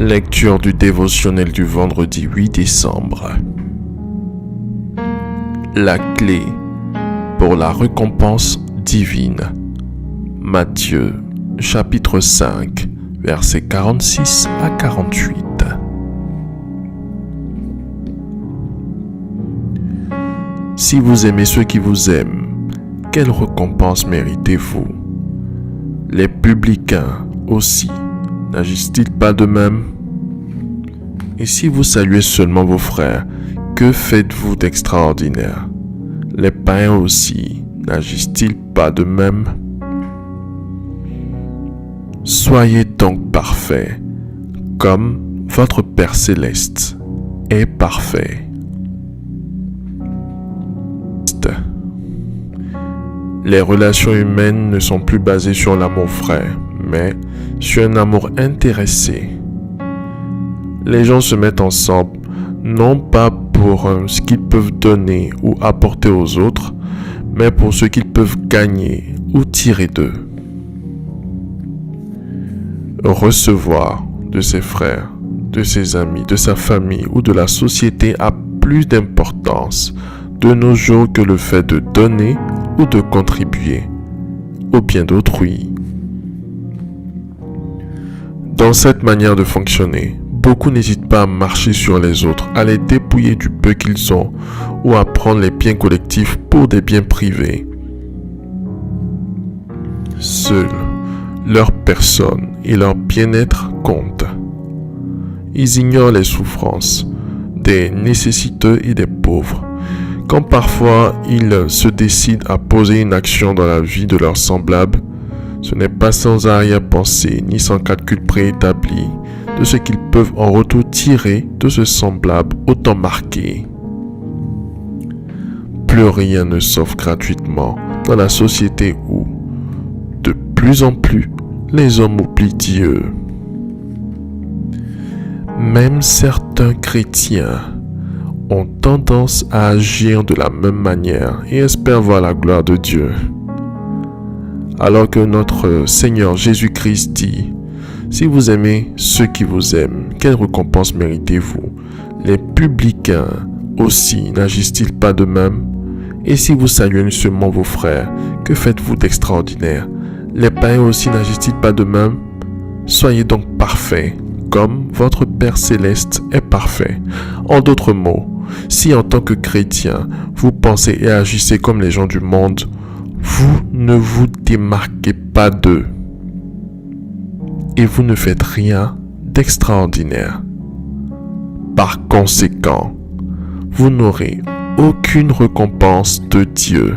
Lecture du dévotionnel du vendredi 8 décembre. La clé pour la récompense divine. Matthieu, chapitre 5, versets 46 à 48. Si vous aimez ceux qui vous aiment, quelle récompense méritez-vous? Les publicains aussi, n'agissent-ils pas de même? Et si vous saluez seulement vos frères, que faites-vous d'extraordinaire? Les païens aussi, n'agissent-ils pas de même? Soyez donc parfaits, comme votre Père céleste est parfait. Les relations humaines ne sont plus basées sur l'amour vrai, mais sur un amour intéressé. Les gens se mettent ensemble, non pas pour ce qu'ils peuvent donner ou apporter aux autres, mais pour ce qu'ils peuvent gagner ou tirer d'eux. Recevoir de ses frères, de ses amis, de sa famille ou de la société a plus d'importance de nos jours que le fait de donner ou de contribuer au bien d'autrui. Dans cette manière de fonctionner, beaucoup n'hésitent pas à marcher sur les autres, à les dépouiller du peu qu'ils ont ou à prendre les biens collectifs pour des biens privés. Seule leur personne et leur bien-être comptent. Ils ignorent les souffrances des nécessiteux et des pauvres. Quand parfois ils se décident à poser une action dans la vie de leurs semblables, ce n'est pas sans arrière-pensée ni sans calcul préétabli de ce qu'ils peuvent en retour tirer de ce semblable autant marqué. Plus rien ne s'offre gratuitement dans la société où, de plus en plus, les hommes oublient Dieu. Même certains chrétiens ont tendance à agir de la même manière et espèrent voir la gloire de Dieu. Alors que notre Seigneur Jésus-Christ dit: si vous aimez ceux qui vous aiment, quelle récompense méritez-vous? Les publicains aussi, n'agissent-ils pas de même? Et si vous saluez seulement vos frères, que faites-vous d'extraordinaire? Les païens aussi, n'agissent-ils pas de même? Soyez donc parfaits, comme votre Père céleste est parfait. En d'autres mots, si en tant que chrétien, vous pensez et agissez comme les gens du monde, vous ne vous démarquez pas d'eux. Et vous ne faites rien d'extraordinaire. Par conséquent, vous n'aurez aucune récompense de Dieu.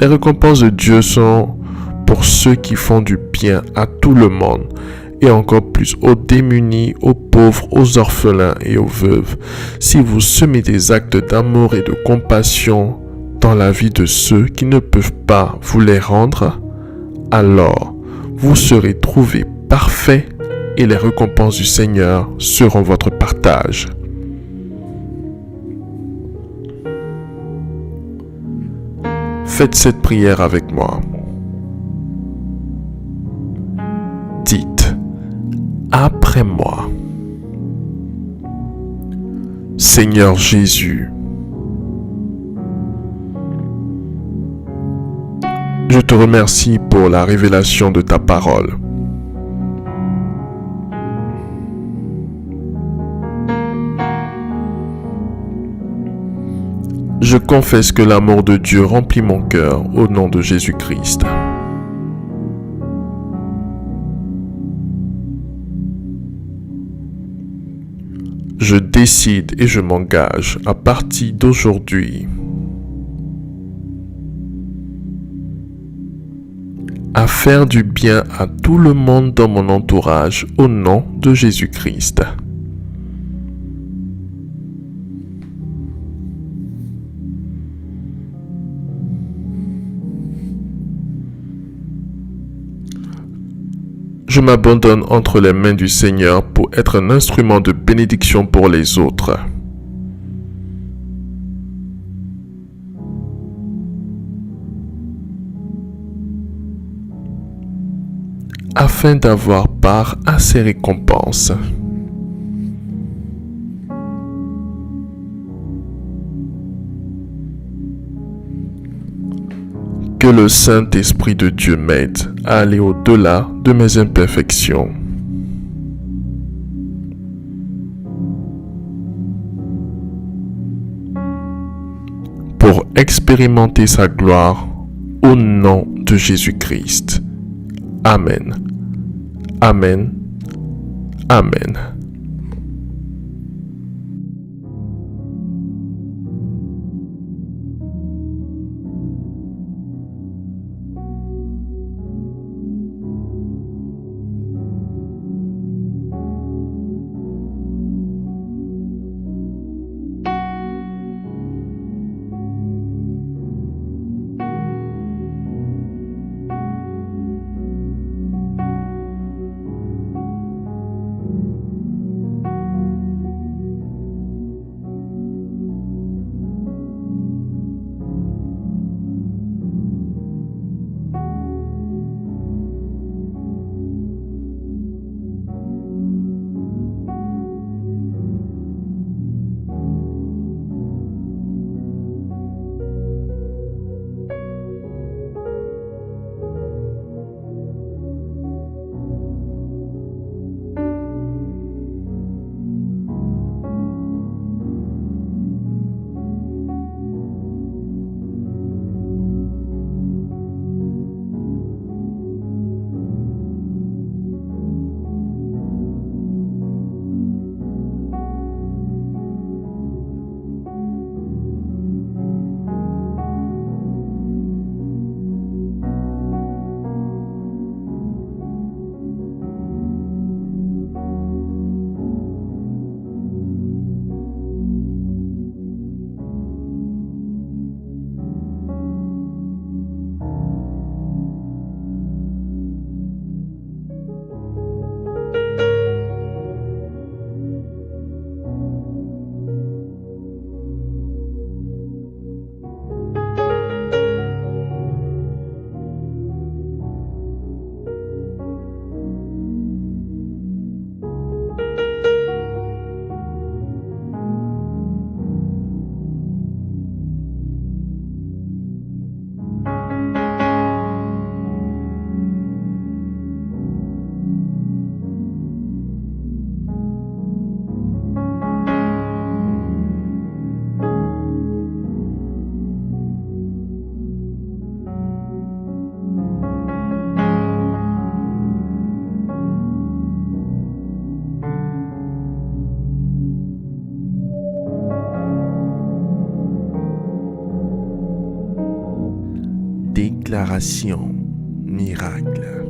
Les récompenses de Dieu sont pour ceux qui font du bien à tout le monde, et encore plus aux démunis, aux pauvres, aux orphelins et aux veuves. Si vous semez des actes d'amour et de compassion dans la vie de ceux qui ne peuvent pas vous les rendre, alors vous serez trouvés parfaits et les récompenses du Seigneur seront votre partage. Faites cette prière avec moi. Dites après moi: Seigneur Jésus, je te remercie pour la révélation de ta parole. Je confesse que l'amour de Dieu remplit mon cœur au nom de Jésus-Christ. Je décide et je m'engage à partir d'aujourd'hui à faire du bien à tout le monde dans mon entourage au nom de Jésus-Christ. Je m'abandonne entre les mains du Seigneur pour être un instrument de bénédiction pour les autres. afin d'avoir part à ses récompenses. Que le Saint-Esprit de Dieu m'aide à aller au-delà de mes imperfections. Pour expérimenter sa gloire au nom de Jésus-Christ. Amen. Amen. Amen. Déclaration miracle.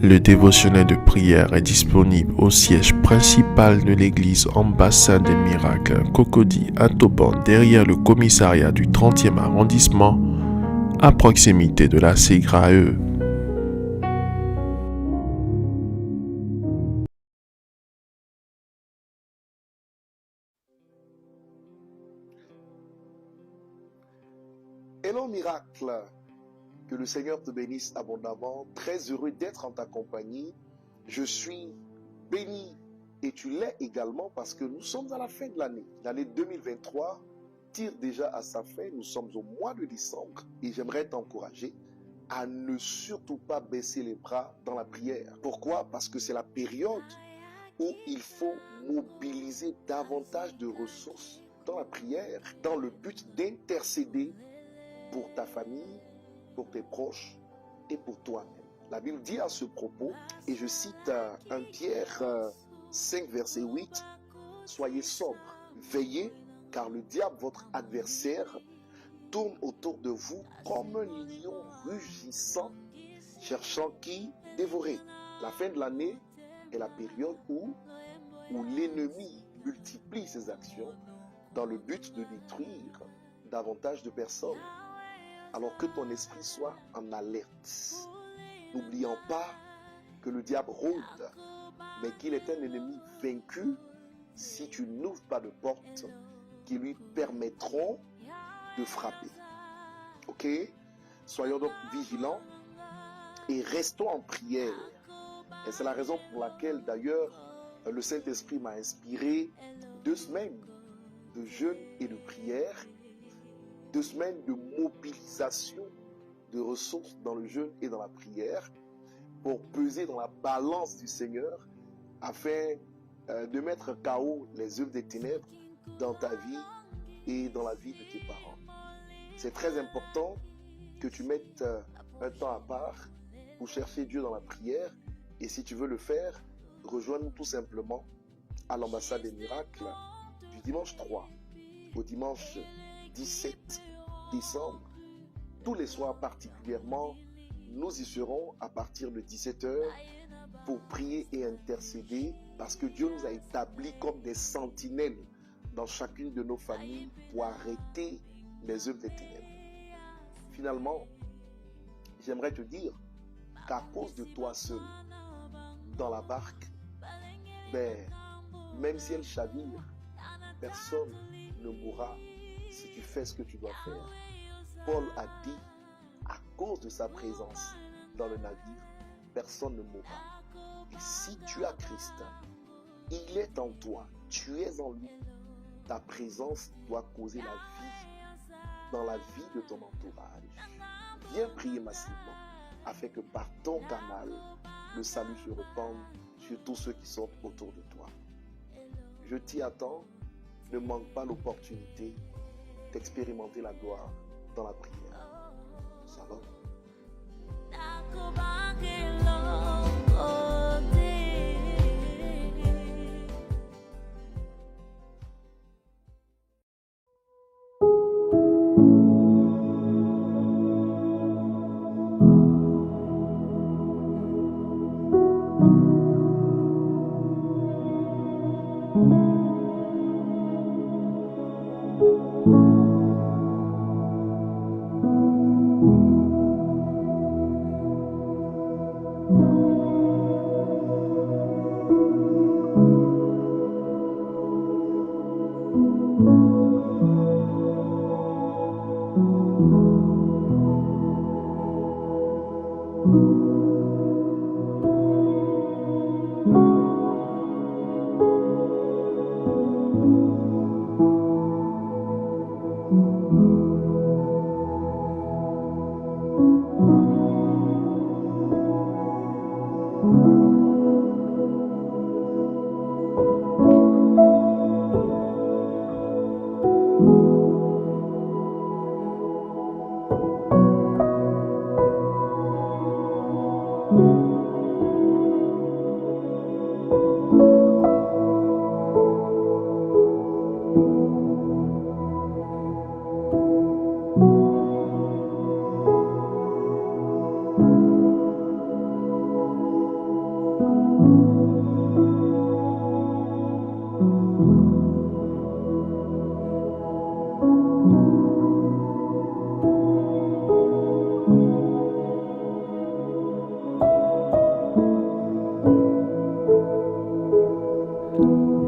Le dévotionnel de prière est disponible au siège principal de l'église Ambassade des Miracles, Cocody à Taubon, derrière le commissariat du 30e arrondissement, à proximité de la CGRAE. Hello miracle, que le Seigneur te bénisse abondamment, très heureux d'être en ta compagnie. Je suis béni et tu l'es également parce que nous sommes à la fin de l'année. L'année 2023 tire déjà à sa fin, nous sommes au mois de décembre et j'aimerais t'encourager à ne surtout pas baisser les bras dans la prière. Pourquoi? Parce que c'est la période où il faut mobiliser davantage de ressources dans la prière, dans le but d'intercéder pour ta famille, pour tes proches et pour toi-même. La Bible dit à ce propos, et je cite 1 Pierre 5, verset 8, « Soyez sobres, veillez, car le diable, votre adversaire, tourne autour de vous comme un lion rugissant, cherchant qui dévorer. » La fin de l'année est la période où l'ennemi multiplie ses actions dans le but de détruire davantage de personnes. Alors que ton esprit soit en alerte, n'oubliant pas que le diable rôde, mais qu'il est un ennemi vaincu si tu n'ouvres pas de portes qui lui permettront de frapper. Ok? Soyons donc vigilants et restons en prière. Et c'est la raison pour laquelle d'ailleurs le Saint-Esprit m'a inspiré 2 semaines de jeûne et de prière, 2 semaines de mobilisation de ressources dans le jeûne et dans la prière pour peser dans la balance du Seigneur afin de mettre KO les œuvres des ténèbres dans ta vie et dans la vie de tes parents. C'est très important que tu mettes un temps à part pour chercher Dieu dans la prière. Et si tu veux le faire, rejoins-nous tout simplement à l'ambassade des miracles du dimanche 3 au dimanche 17 décembre. Tous les soirs particulièrement, nous y serons à partir de 17h pour prier et intercéder parce que Dieu nous a établis comme des sentinelles dans chacune de nos familles pour arrêter les œuvres des ténèbres. Finalement, j'aimerais te dire qu'à cause de toi seul, dans la barque, même si elle chavire, personne ne mourra si tu fais ce que tu dois faire. Paul a dit, à cause de sa présence dans le navire, personne ne mourra. Et si tu as Christ, il est en toi, tu es en lui. Ta présence doit causer la vie dans la vie de ton entourage. Viens prier massivement afin que par ton canal, le salut se répande sur tous ceux qui sont autour de toi. Je t'y attends, ne manque pas l'opportunité d'expérimenter la gloire dans la prière. Salut.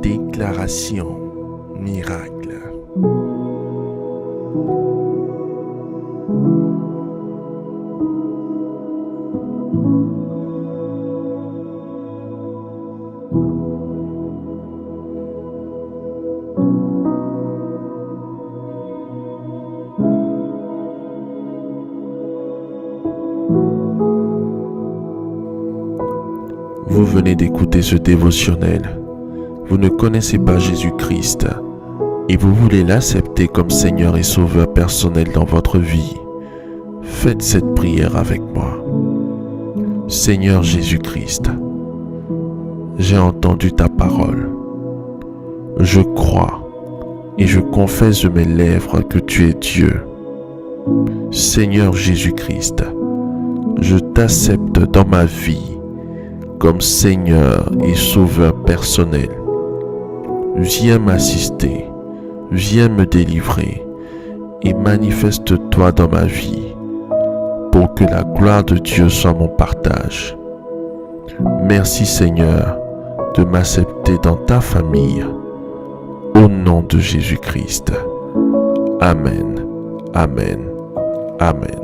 Déclaration miracle. Vous venez d'écouter ce dévotionnel. Vous ne connaissez pas Jésus-Christ et vous voulez l'accepter comme Seigneur et Sauveur personnel dans votre vie. Faites cette prière avec moi. Seigneur Jésus-Christ, j'ai entendu ta parole. Je crois et je confesse de mes lèvres que tu es Dieu. Seigneur Jésus-Christ, je t'accepte dans ma vie comme Seigneur et Sauveur personnel. Viens m'assister, viens me délivrer et manifeste-toi dans ma vie pour que la gloire de Dieu soit mon partage. Merci Seigneur de m'accepter dans ta famille. Au nom de Jésus-Christ. Amen. Amen. Amen.